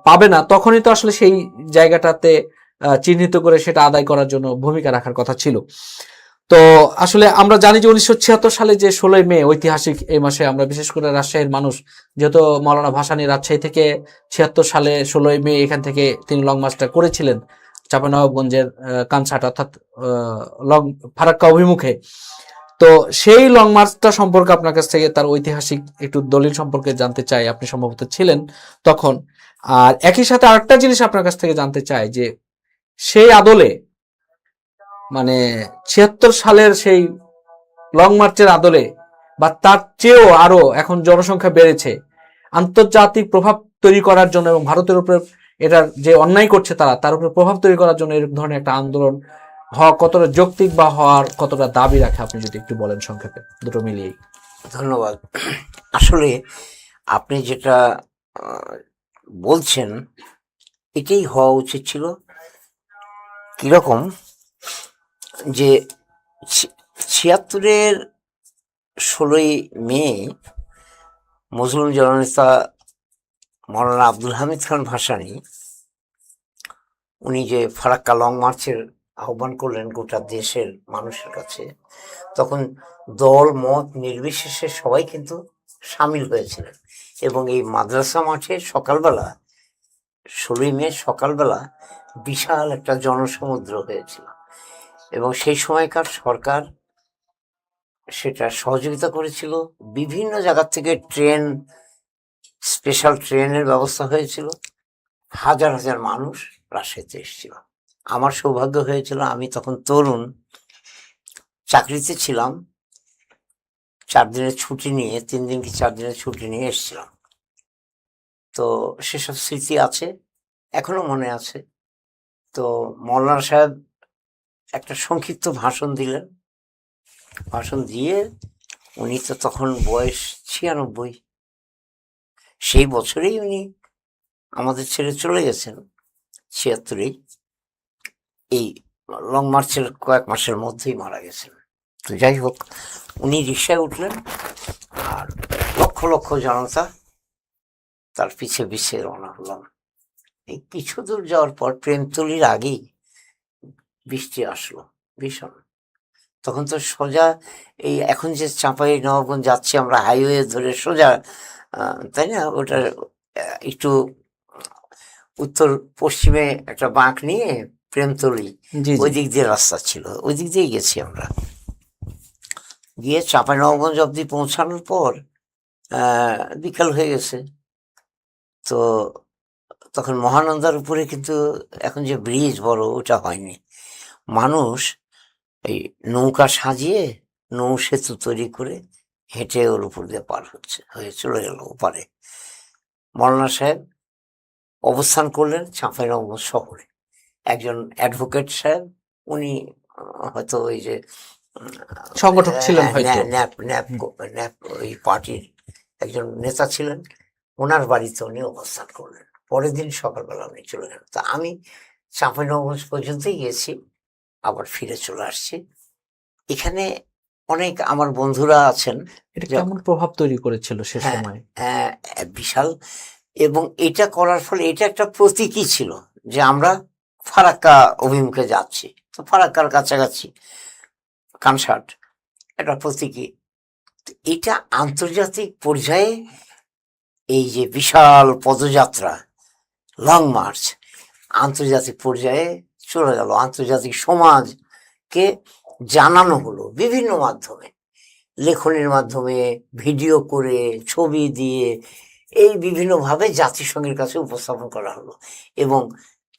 পাবে না, তখনই তো আসলে সেই জায়গাটাতে চিহ্নিত করে সেটা আদায় করার জন্য ভূমিকা রাখার কথা ছিল। তো আসলে আমরা জানি যে 1976 সালে যে 16ই মে ঐতিহাসিক এই মাসে, আমরা বিশেষ করে রাজশাহীর মানুষ, যেহেতু মাওলানা ভাসানী রাজশাহী থেকে 76 সালে 16ই মে এখান থেকে তিনি লং মার্চটা করেছিলেন চাঁপাইনবাবগঞ্জের কানসাট অর্থাৎ লং ফারাক্কা অভিমুখে। তো সেই লং মার্চটা সম্পর্কে আপনার কাছ থেকে তার ঐতিহাসিক একটু দলিল সম্পর্কে জানতে চাই, আপনি সম্ভবত ছিলেন তখন। আর একই সাথে আরেকটা জিনিস আপনার কাছ থেকে জানতে চাই যে সেই আদলে মানে 76 সালের সেই লং মার্চের আদলে বা তার চেয়েও আরো এখন জনসংখ্যা বেড়েছে, আন্তর্জাতিক প্রভাব তৈরি করার জন্য এবং ভারতের উপরে এটার যে অন্যায় করছে তার উপরে প্রভাব তৈরি করার জন্য এরকম ধরনের একটা আন্দোলন হওয়া কতটা যৌক্তিক বা হওয়ার কতটা দাবি রাখে, আপনি যদি একটু বলেন সংক্ষেপে দুটো মিলিয়েই। ধন্যবাদ। আসলে আপনি যেটা বলছেন এটাই হওয়া উচিত ছিল। কিরকম যে 76-এর 16ই মে মুসলিম জননেতা মৌলানা আব্দুল হামিদ খান ভাসানী উনি যে ফারাক্কা লং মার্চের আহ্বান করলেন গোটা দেশের মানুষের কাছে, তখন দল মত নির্বিশেষে সবাই কিন্তু সামিল হয়েছিলেন। এবং এই মাদ্রাসা মাঠে সকালবেলা 16ই মে সকালবেলা বিশাল একটা জনসমুদ্র হয়েছিল এবং সেই সময়কার সরকার সেটা সহযোগিতা করেছিল। বিভিন্ন জায়গা থেকে ট্রেন, স্পেশাল ট্রেনের ব্যবস্থা হয়েছিল। হাজার হাজার মানুষ রাজশাহীতে এসেছিল। আমার সৌভাগ্য হয়েছিল, আমি তখন তরুণ, চাকরিতে ছিলাম, 4 দিনের ছুটি নিয়ে 3 দিন কি 4 দিনের ছুটি নিয়ে এসেছিলাম। তো সেসব স্মৃতি আছে, এখনো মনে আছে। তো মৌলানা সাহেব একটা সংক্ষিপ্ত ভাষণ দিলেন। ভাষণ দিয়ে উনি তো তখন বয়স 96, সেই বছরেই উনি আমাদের ছেড়ে চলে গেছেন 76-এই। এই লং মার্চের কয়েক মাসের মধ্যেই মারা গেছেন। তো যাই হোক, উনি রিক্সায় উঠলেন আর লক্ষ লক্ষ জনতা তার পিছে পিছে রওনা হলাম। এই কিছু দূর যাওয়ার পর প্রেমতলির আগেই বৃষ্টি আসলো ভীষণ। তখন তো সোজা এই এখন যে চাঁপাইনবাবগঞ্জ যাচ্ছি আমরা হাইওয়ে ধরে সোজা, তাই না, ওটা একটু উত্তর পশ্চিমে একটা বাঁক নিয়ে প্রেমতলি ওই দিক দিয়ে রাস্তা ছিল, ওই দিক দিয়েই গেছি আমরা। গিয়ে চাঁপাইনবাবগঞ্জ অব্দি পৌঁছানোর পর বিকাল হয়ে গেছে। তো তখন মহানন্দার উপরে কিন্তু এখন যে ব্রিজ বড় ওটা হয়নি। মানুষ এই নৌকা সাজিয়ে নৌ সেতু তৈরি করে হেঁটে ওর উপর দিয়ে পার হয়ে চলে গেল ওপারে। মৌলানা সাহেব অবস্থান করলেন চাঁপাইনবাবগঞ্জ শহরে। একজন অ্যাডভোকেট সাহেব, উনি হয়তো ওই যে সংগঠক ছিলেন, হয়তো ন্যাপ ওই পার্টির একজন নেতা ছিলেন, ওনার বাড়িতে উনি অবস্থান করলেন। পরের দিন সকালবেলা উনি চলে গেলেন। তা আমি চাঁপাইনবাবগঞ্জ পর্যন্তই গেছি, আবার ফিরে চলে আসছি। এখানে অনেক আমার বন্ধুরা আছেন। এটা কেমন প্রভাব তৈরি করেছিল সে সময়? বিশাল। এবং এটা করার ফলে এটা একটা প্রতীকী ছিল যে আমরা ফারাক্কা অভিমুখে যাচ্ছি। তো ফারাক্কার কাছাকাছি কানসাট একটা প্রতীকী। এটা আন্তর্জাতিক পর্যায়ে এই যে বিশাল পদযাত্রা লং মার্চ আন্তর্জাতিক পর্যায়ে চলে গেল, আন্তর্জাতিক সমাজকে জানানো হলো বিভিন্ন মাধ্যমে, লেখনের মাধ্যমে, ভিডিও করে, ছবি দিয়ে, এই বিভিন্নভাবে জাতিসংঘের কাছে উপস্থাপন করা হলো। এবং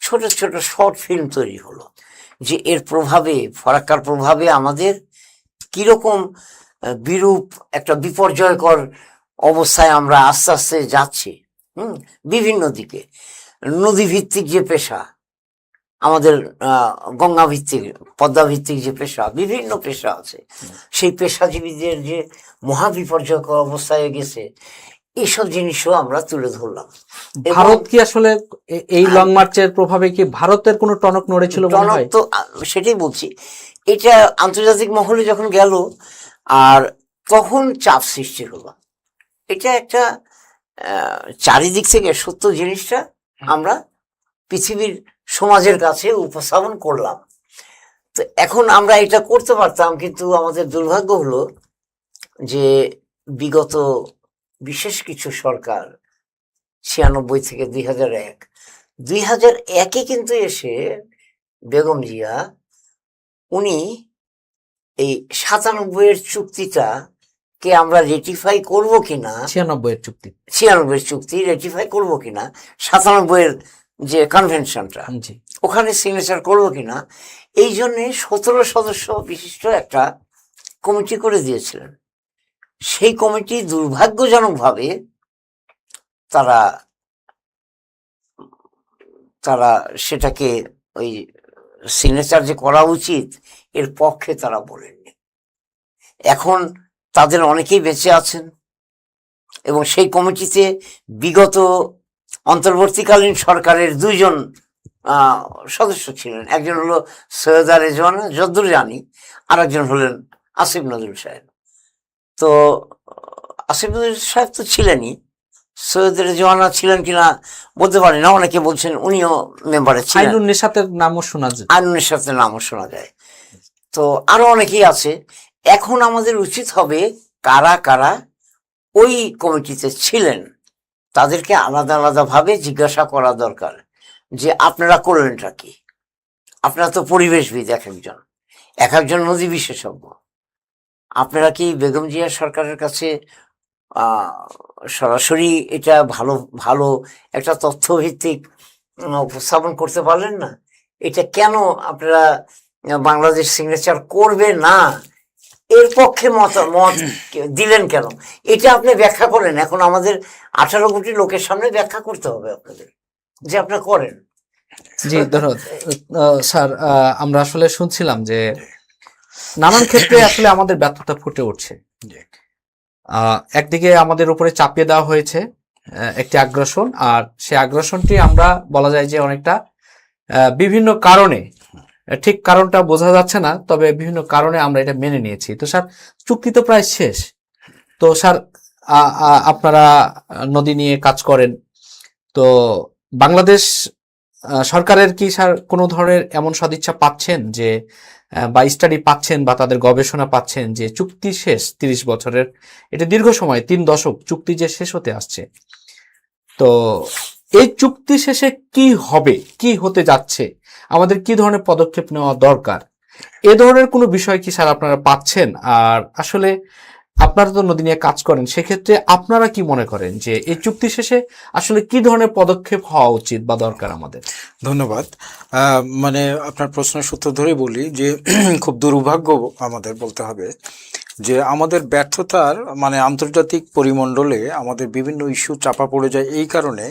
ছোট ছোট শর্ট ফিল্ম তৈরি হলো যে এর প্রভাবে, ফারাক্কার প্রভাবে আমাদের কিরকম বিরূপ একটা বিপর্যয়কর অবস্থায় আমরা আস্তে আস্তে যাচ্ছি। বিভিন্ন দিকে নদী ভিত্তিক যে পেশা আমাদের, গঙ্গা ভিত্তিক, পদ্মা ভিত্তিক যে পেশা, বিভিন্ন পেশা আছে, সেই পেশাজীবীদের যে মহাবিপর্যয়কর অবস্থায় গেছে, এইসব জিনিসও আমরা তুলে ধরলাম। ভারত কি আসলে এই লং মার্চের প্রভাবে কি ভারতের কোনো টনক নড়েছিল? টনক তো সেটাই বলছি, এটা আন্তর্জাতিক মহলে যখন গেল আর তখন চাপ সৃষ্টি হলো এটা একটা চারিদিক থেকে সত্য জিনিসটা আমরা পৃথিবীর সমাজের কাছে উপস্থাপন করলাম। তো এখন আমরা এটা করতে পারতাম, কিন্তু আমাদের দুর্ভাগ্য হলো যে বিগত বিশেষ কিছু সরকার 96 থেকে 2001 কিন্তু এসে বেগম জিয়া উনি এই 97-এর চুক্তিটা কে আমরা রেটিফাই করব কিনা, 96 চুক্তি, 96-এর চুক্তি রেটিফাই করব কিনা, 97-এর যে কনভেনশনটা জি, ওখানে সিগনেচার করবো কিনা, এই জন্যে 17 সদস্য বিশিষ্ট একটা কমিটি করে দিয়েছিলেন। সেই কমিটি দুর্ভাগ্যজনকভাবে তারা তারা সেটাকে ওই সিগনেচার যে করা উচিত এর পক্ষে তারা বলেননি। এখন তাদের অনেকেই বেঁচে আছেন এবং সেই কমিটিতে বিগত অন্তর্বর্তীকালীন সরকারের 2 জন সদস্য ছিলেন। একজন হলো সৈয়দা রেজওয়ানা যদ্দূর জানি, আর একজন হলেন আসিফ নজরুল সাহেব। তো আসিফ নজরুল সাহেব তো ছিলেনই, সৈয়দ রেজওয়ানা ছিলেন কিনা বলতে পারি না, অনেকে বলছেন উনিও মেম্বারে ছিলেন। আইনুন্নেসাতের নামও শোনা যায়, আইনের সাথে নামও শোনা যায়। তো আরো অনেকেই আছে। এখন আমাদের উচিত হবে কারা কারা ওই কমিটিতে ছিলেন তাদেরকে আলাদা আলাদা ভাবে জিজ্ঞাসা করা দরকার যে আপনারা করলেনটা কি। আপনারা তো পরিবেশবিদ, এক একজন নদী বিশেষজ্ঞ। আপনারা কি বেগম জিয়া সরকারের কাছে সরাসরি এটা ভালো ভালো একটা তথ্যভিত্তিক উপস্থাপন করতে পারলেন না? এটা কেন আপনারা বাংলাদেশ সিগনেচার করবে না এর পক্ষে মতামত দিলেন কেন? এটা আপনি ব্যাখ্যা করেন। এখন আমাদের 18 কোটি লোকের সামনে ব্যাখ্যা করতে হবে আপনাদের যে আপনারা করেন। জি ধন্যবাদ স্যার। আমরা আসলে শুনছিলাম যে নানান ক্ষেত্রে আসলে আমাদের ব্যর্থতা ফুটে উঠছে। একদিকে আমাদের উপরে চাপিয়ে দেওয়া হয়েছে একটি আগ্রাসন, আর সেই আগ্রাসনটি আমরা বলা যায় যে অনেকটা বিভিন্ন কারণে, ঠিক কারণটা বোঝা যাচ্ছে না, তবে বিভিন্ন কারণে আমরা এটা মেনে নিয়েছি। তো স্যার চুক্তি তো প্রায় শেষ। তো স্যার আপনারা নদী নিয়ে কাজ করেন, তো বাংলাদেশ সরকারের কি স্যার কোনো ধরনের এমন সদিচ্ছা পাচ্ছেন যে বা স্টাডি পাচ্ছেন বা তাদের গবেষণা পাচ্ছেন যে চুক্তি শেষ 30 বছরের, এটা দীর্ঘ সময় 3 দশক চুক্তি যে শেষ হতে আসছে, তো এই চুক্তি শেষে কি হবে, কি হতে যাচ্ছে, আমাদের কি ধরনের পদক্ষেপ নেওয়া দরকার, এ ধরনের কোনো বিষয় কি স্যার আপনারা পাচ্ছেন? আর আসলে আপনারা তো নদী নিয়ে কাজ করেন, সেক্ষেত্রে আপনারা কি মনে করেন যে এই চুক্তি শেষে আসলে কি ধরনের পদক্ষেপ হওয়া উচিত বা দরকার আমাদের? ধন্যবাদ। মানে আপনার প্রশ্নের সূত্র ধরে বলি যে খুব দুর্ভাগ্য আমাদের বলতে হবে যে আমাদের ব্যর্থতার মানে আন্তর্জাতিক পরিমণ্ডলে আমাদের বিভিন্ন ইস্যু চাপা পড়ে যায় এই কারণে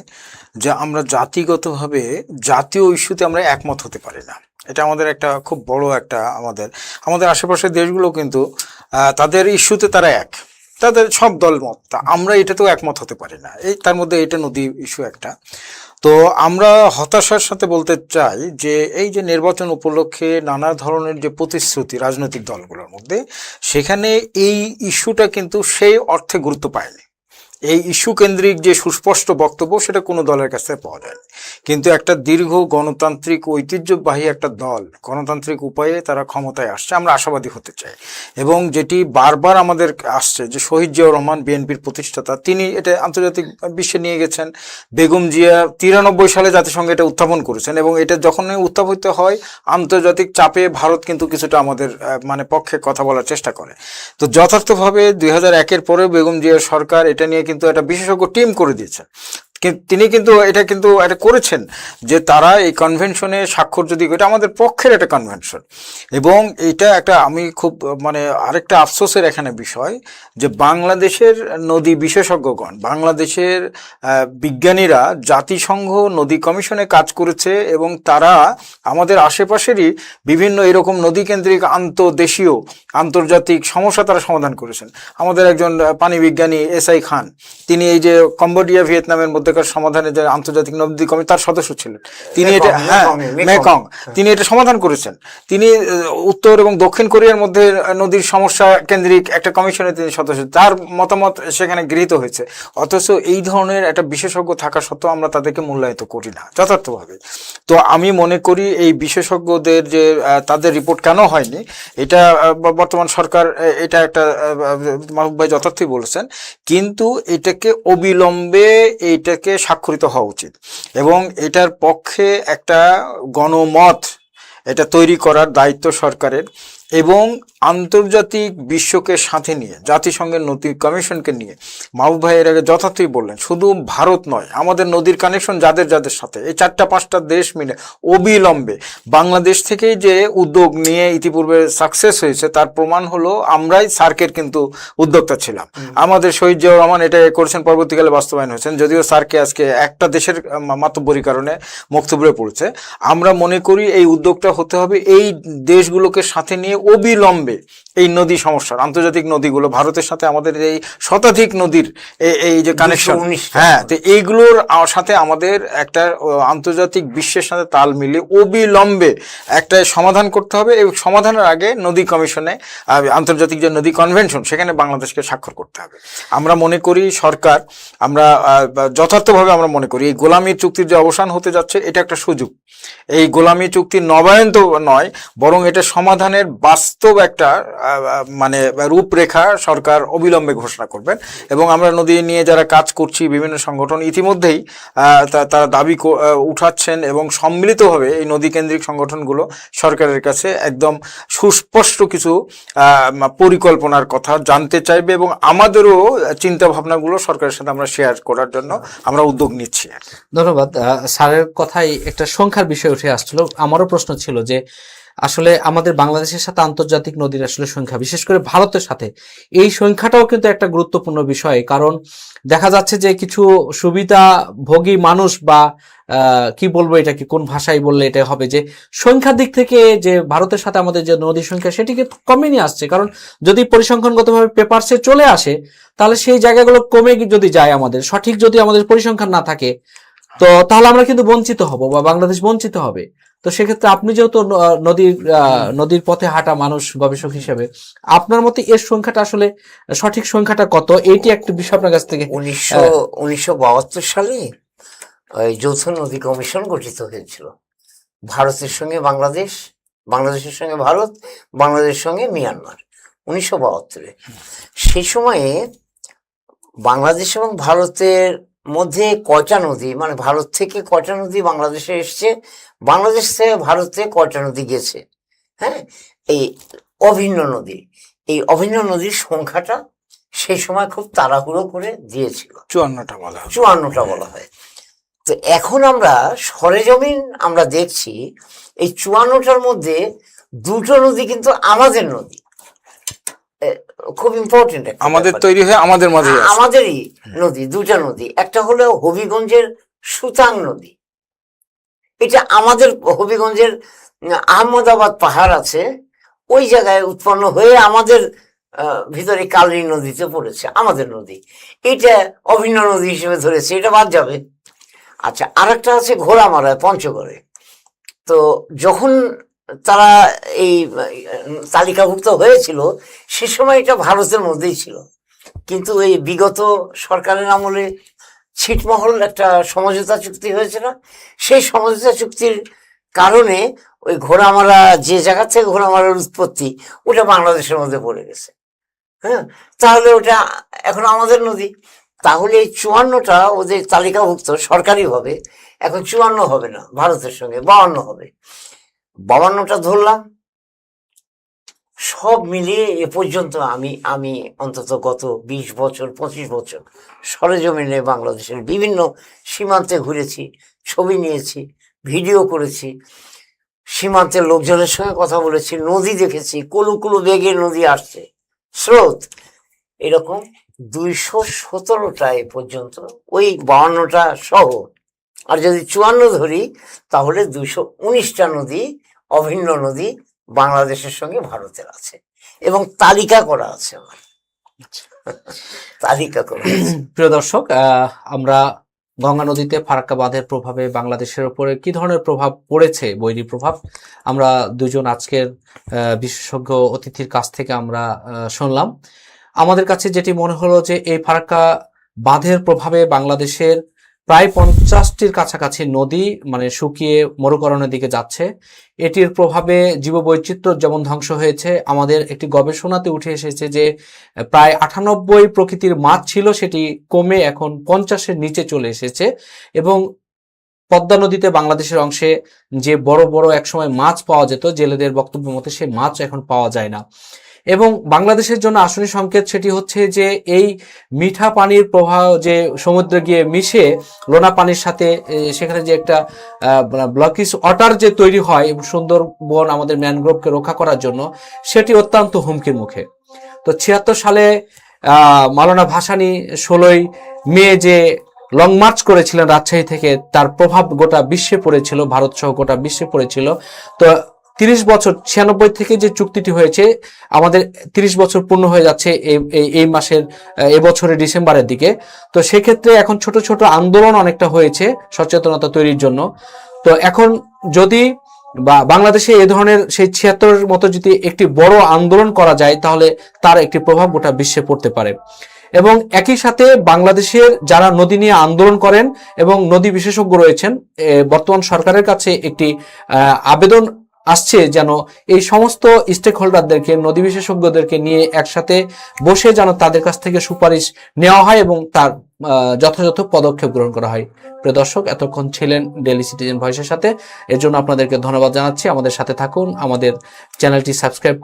যে আমরা জাতিগতভাবে জাতীয় ইস্যুতে আমরা একমত হতে পারি না। এটা আমাদের একটা খুব বড় একটা আমাদের আশেপাশের দেশগুলো কিন্তু তাদের ইস্যুতে তারা তাদের সব দল মত, তা আমরা এটাতেও একমত হতে পারি না। এই তার মধ্যে এটা নদী ইস্যু একটা। তো আমরা হতাশার সাথে বলতে চাই যে এই যে নির্বাচন উপলক্ষে নানা ধরনের যে প্রতিশ্রুতি রাজনৈতিক দলগুলোর মধ্যে, সেখানে এই ইস্যুটা কিন্তু সেই অর্থে গুরুত্ব পায়নি। এই ইস্যু কেন্দ্রিক যে সুস্পষ্ট বক্তব্য সেটা কোনো দলের কাছে পাওয়া যায়নি। কিন্তু একটা দীর্ঘ গণতান্ত্রিক ঐতিহ্যবাহী একটা দল গণতান্ত্রিক উপায়ে তারা ক্ষমতায় আসছে, আমরা আশাবাদী হতে চাই। এবং যেটি বারবার আমাদের আসছে যে শহীদ জিয়াউর রহমান বিএনপির প্রতিষ্ঠাতা, তিনি এটা আন্তর্জাতিক বিশ্বে নিয়ে গেছেন। বেগম জিয়া 93 সালে জাতিসংঘে এটা উত্থাপন করেছেন এবং এটা যখন উত্থাপিত হয় আন্তর্জাতিক চাপে ভারত কিন্তু কিছুটা আমাদের মানে পক্ষে কথা বলার চেষ্টা করে। তো যথার্থভাবে 2001-এর পরে বেগম জিয়ার সরকার এটা নিয়ে কিন্তু একটা বিশেষজ্ঞ টিম করে দিয়েছেন। তিনি কিন্তু এটা করেছেন যে তারা এই কনভেনশনে স্বাক্ষর যদি, এটা আমাদের পক্ষের একটা কনভেনশন। এবং এটা একটা আমি খুব মানে আরেকটা আফসোসের এখানে বিষয় যে বাংলাদেশের নদী বিশেষজ্ঞগণ, বাংলাদেশের বিজ্ঞানীরা জাতিসংঘ নদী কমিশনে কাজ করেছে এবং তারা আমাদের আশেপাশেরই বিভিন্ন এরকম নদী কেন্দ্রিক আন্তর্দেশীয় আন্তর্জাতিক সমস্যা তারা সমাধান করেছেন। আমাদের একজন পানি বিজ্ঞানী SI খান, তিনি এই যে কম্বোডিয়া ভিয়েতনামের মধ্যে উপত্যকার সমাধানে যে আন্তর্জাতিক নদী কমিটি তার সদস্য ছিলেন তিনি মেকং, এটা, হ্যাঁ, মেকং, মেকং, তিনি এটা সমাধান করেছেন। তিনি উত্তর এবং দক্ষিণ কোরিয়ার মধ্যে নদীর সমস্যা কেন্দ্রিক একটা কমিশনের তিনি সদস্য, তার মতামত সেখানে গৃহীত হয়েছে। অথচ এই ধরনের একটা বিশেষজ্ঞ থাকা সত্ত্বেও আমরা তাদেরকে মূল্যায়িত করি না যথার্থভাবে। তো আমি মনে করি এই বিশেষজ্ঞদের যে তাদের রিপোর্ট কেন হয়নি, এটা বর্তমান সরকার এটা একটা মাহবুব ভাই যথার্থই বলেছেন, কিন্তু এটাকে অবিলম্বে এইটাকে স্বাক্ষরিত হওয়া উচিত এবং এটার পক্ষে একটা গণমত এটা তৈরি করার দায়িত্ব সরকারের এবং আন্তর্জাতিক বিশ্বকে সাথে নিয়ে জাতিসংঘের নদী কমিশনকে নিয়ে মাহবুব ভাই এর আগে যথার্থই বললেন, শুধু ভারত নয়, আমাদের নদীর কানেকশন যাদের যাদের সাথে এই 4-5টা দেশ মিলে অবিলম্বে বাংলাদেশ থেকেই যে উদ্যোগ নিয়ে ইতিপূর্বে সাকসেস হয়েছে তার প্রমাণ হলো আমরাই সার্কের কিন্তু উদ্যোক্তা ছিলাম। আমাদের শহীদ জিয়াউর রহমান এটা করেছেন, পরবর্তীকালে বাস্তবায়ন হয়েছেন, যদিও সার্কে আজকে একটা দেশের মাতব্বরি কারণে মুখ থুবড়ে পড়েছে। আমরা মনে করি এই উদ্যোগটা হতে হবে এই দেশগুলোকে সাথে নিয়ে অবিলম্বে এই নদী সমস্যার, আন্তর্জাতিক নদীগুলো ভারতের সাথে আমাদের এই শতাধিক নদীর এই যে কানেকশন, 219 হ্যাঁ, তো এইগুলোর সাথে আমাদের একটা আন্তর্জাতিক বিশ্বের সাথে তাল মিলিয়ে অবিলম্বে একটা সমাধান করতে হবে এবং সমাধানের আগে নদী কমিশনে আন্তর্জাতিক যে নদী কনভেনশন সেখানে বাংলাদেশকে স্বাক্ষর করতে হবে। আমরা মনে করি সরকার, আমরা যথার্থভাবে আমরা মনে করি এই গোলামী চুক্তির যে অবসান হতে যাচ্ছে এটা একটা সুযোগ। এই গোলামী চুক্তির নবায়ন তো নয়, বরং এটা সমাধানের বাস্তব একটা মানে রূপরেখা সরকার অবিলম্বে ঘোষণা করবেন। এবং আমরা নদী নিয়ে যারা কাজ করছি বিভিন্ন সংগঠন ইতিমধ্যেই তারা দাবি উঠাচ্ছেন এবং সম্মিলিতভাবে এই নদী কেন্দ্রিক সংগঠনগুলো সরকারের কাছে একদম সুস্পষ্ট কিছু পরিকল্পনার কথা জানতে চাইবে এবং আমাদেরও চিন্তা ভাবনাগুলো সরকারের সাথে আমরা শেয়ার করার জন্য আমরা উদ্যোগ নিচ্ছি। ধন্যবাদ। স্যারের কথাই একটা সংখ্যার বিষয় উঠে আসছিল, আমারও প্রশ্ন ছিল যে আসলে আমাদের বাংলাদেশের সাথে আন্তর্জাতিক নদীর আসলে সংখ্যা, বিশেষ করে ভারতের সাথে এই সংখ্যাটাও কিন্তু একটা গুরুত্বপূর্ণ বিষয়। কারণ দেখা যাচ্ছে যে কিছু সুবিধাভোগী মানুষ বা কি বলবো, এটাকে কোন ভাষায় বললে এটা হবে, যে সংখ্যার দিক থেকে যে ভারতের সাথে আমাদের যে নদীর সংখ্যা সেটিকে কমে নিয়ে আসছে। কারণ যদি পরিসংখ্যানগতভাবে পেপারসে চলে আসে তাহলে সেই জায়গাগুলো কমে যদি যায়, আমাদের সঠিক যদি আমাদের পরিসংখ্যান না থাকে তো তাহলে আমরা কিন্তু বঞ্চিত হব বা বাংলাদেশ বঞ্চিত হবে। তো সেক্ষেত্রে আপনি যেহেতু নদীর পথে হাঁটা মানুষ, গবেষক হিসেবে আপনার মতে এর সংখ্যাটা আসলে সঠিক সংখ্যাটা কত, এইটি একটা বিষয় আপনার কাছ থেকে। 1972 সালে ওই যৌথ নদী কমিশন গঠিত হয়েছিল, ভারতের সঙ্গে বাংলাদেশ, বাংলাদেশের সঙ্গে ভারত, বাংলাদেশের সঙ্গে মিয়ানমার, 1972-এ। সেই সময়ে বাংলাদেশ এবং ভারতের মধ্যে কয়টা নদী, মানে ভারত থেকে কয়টা নদী বাংলাদেশে এসছে, বাংলাদেশ থেকে ভারতে কয়টা নদী গেছে, হ্যাঁ, এই অভিন্ন নদী, এই অভিন্ন নদীর সংখ্যাটা সেই সময় খুব তাড়াহুড়ো করে দিয়েছিল, 54টা বলা হয়। 54টা বলা হয়। তো এখন আমরা সরেজমিন আমরা দেখছি এই 54টার মধ্যে 2টো নদী কিন্তু আমাদের নদী, খুব ইম্পর্টেন্ট, আমাদের তৈরি হয়ে আমাদের মাঝে আমাদেরই নদী, 2টা নদী। একটা হলো হবিগঞ্জের সুতাং নদী, এটা আমাদের হবিগঞ্জের আহমদাবাদ পাহাড় আছে, ওই জায়গায় উৎপন্ন হয়ে আমাদের ভিতরে কালনী নদীতে পড়েছে, আমাদের নদী, এটা অভিন্ন নদী হিসেবে ধরেছে, এটা বাদ যাবে। আচ্ছা, আর একটা আছে ঘোড়ামারায়, পঞ্চগড়ে। তো যখন তারা এই তালিকাভুক্ত হয়েছিল সে সময় এটা ভারতের মধ্যেই ছিল, কিন্তু এই বিগত সরকারের আমলে ছিটমহল একটা সমঝোতা চুক্তি হয়েছিল, সেই সমঝোতা চুক্তির কারণে ওই ঘোড়ামারা, যে জায়গা থেকে ঘোড়ামারার উৎপত্তি, ওটা বাংলাদেশের মধ্যে পড়ে গেছে, হ্যাঁ, তাহলে ওটা এখন আমাদের নদী। তাহলে এই 54টা ওদের তালিকাভুক্ত সরকারিভাবে, এখন 54 হবে না, ভারতের সঙ্গে 52 হবে। 52টা ধরলাম, সব মিলিয়ে এ পর্যন্ত আমি অন্তত গত 20 বছর 25 বছর সরেজমিনে বাংলাদেশের বিভিন্ন সীমান্তে ঘুরেছি, ছবি নিয়েছি, ভিডিও করেছি, সীমান্তের লোকজনের সঙ্গে কথা বলেছি, নদী দেখেছি, কুলু কুলু বেগে নদী আসছে, স্রোত, এরকম 217টা এ পর্যন্ত, ওই 52টা সহ। আর যদি 54 ধরি তাহলে 219টা নদী, অভিন্ন নদী বাংলাদেশের সঙ্গে ভারতের আছে এবং তালিকা করা আছে আমার, তালিকা করা আছে। প্রিয় দর্শক, আমরা গঙ্গা নদীতে ফারাক্কা বাঁধের প্রভাবে বাংলাদেশের উপরে কি ধরনের প্রভাব পড়েছে, বৈরী প্রভাব, আমরা দুজন আজকের বিশেষজ্ঞ অতিথির কাছ থেকে আমরা শুনলাম। আমাদের কাছে যেটি মনে হলো যে এই ফারাক্কা বাঁধের প্রভাবে বাংলাদেশের প্রায় 50টির কাছাকাছি নদী মানে শুকিয়ে মরুকরণের দিকে যাচ্ছে। এটির প্রভাবে জীববৈচিত্র্য যেমন ধ্বংস হয়েছে, আমাদের একটি গবেষণাতে উঠে এসেছে যে প্রায় 98 প্রকৃতির মাছ ছিল, সেটি কমে এখন 50-এর নিচে চলে এসেছে। এবং পদ্মা নদীতে বাংলাদেশের অংশে যে বড় বড় একসময় মাছ পাওয়া যেত, জেলেদের বক্তব্য মতে সেই মাছ এখন পাওয়া যায় না। এবং বাংলাদেশের জন্য আসন্ন সংকেত সেটি হচ্ছে যে এই মিঠা পানির প্রবাহ যে সমুদ্রে গিয়ে মিশে লোনা পানির সাথে সেখানে যে একটা ব্লকিশ ওয়াটার যে তৈরি হয় সুন্দরবন আমাদের ম্যানগ্রোভকে রক্ষা করার জন্য, সেটি অত্যন্ত হুমকির মুখে। তো 76 সালে মাওলানা ভাসানী 16ই মে যে লং মার্চ করেছিলেন রাজশাহী থেকে, তার প্রভাব গোটা বিশ্বে পড়েছিল, ভারত সহ গোটা বিশ্বে পড়েছিল। তো 30 বছর 96 থেকে যে চুক্তিটি হয়েছে, আমাদের 30 বছর পূর্ণ হয়ে যাচ্ছে এই মাসের এবছরের ডিসেম্বরের দিকে। তো সেক্ষেত্রে এখন ছোট ছোট আন্দোলন অনেকটা হয়েছে সচেতনতা তৈরির জন্য। তো এখন যদি বাংলাদেশে এ ধরনের সেই 76 মতো যদি একটি বড় আন্দোলন করা যায়, তাহলে তার একটি প্রভাব গোটা বিশ্বে পড়তে পারে। এবং একই সাথে বাংলাদেশের যারা নদী নিয়ে আন্দোলন করেন এবং নদী বিশেষজ্ঞ রয়েছেন, বর্তমান সরকারের কাছে একটি আবেদন আসছে যেন এই সমস্ত স্টেক হোল্ডারদেরকে, নদী বিশেষজ্ঞদেরকে নিয়ে একসাথে বসে যেন তাদের কাছ থেকে সুপারিশ নেওয়া হয় এবং তার যথাযথ পদক্ষেপ গ্রহণ করা হয়। প্রিয় দর্শক, এতক্ষণ ছিলেন ডেইলি সিটিজেন ভয়েসের সাথে, এর জন্য আপনাদেরকে ধন্যবাদ জানাচ্ছি। আমাদের সাথে থাকুন, আমাদের চ্যানেলটি সাবস্ক্রাইব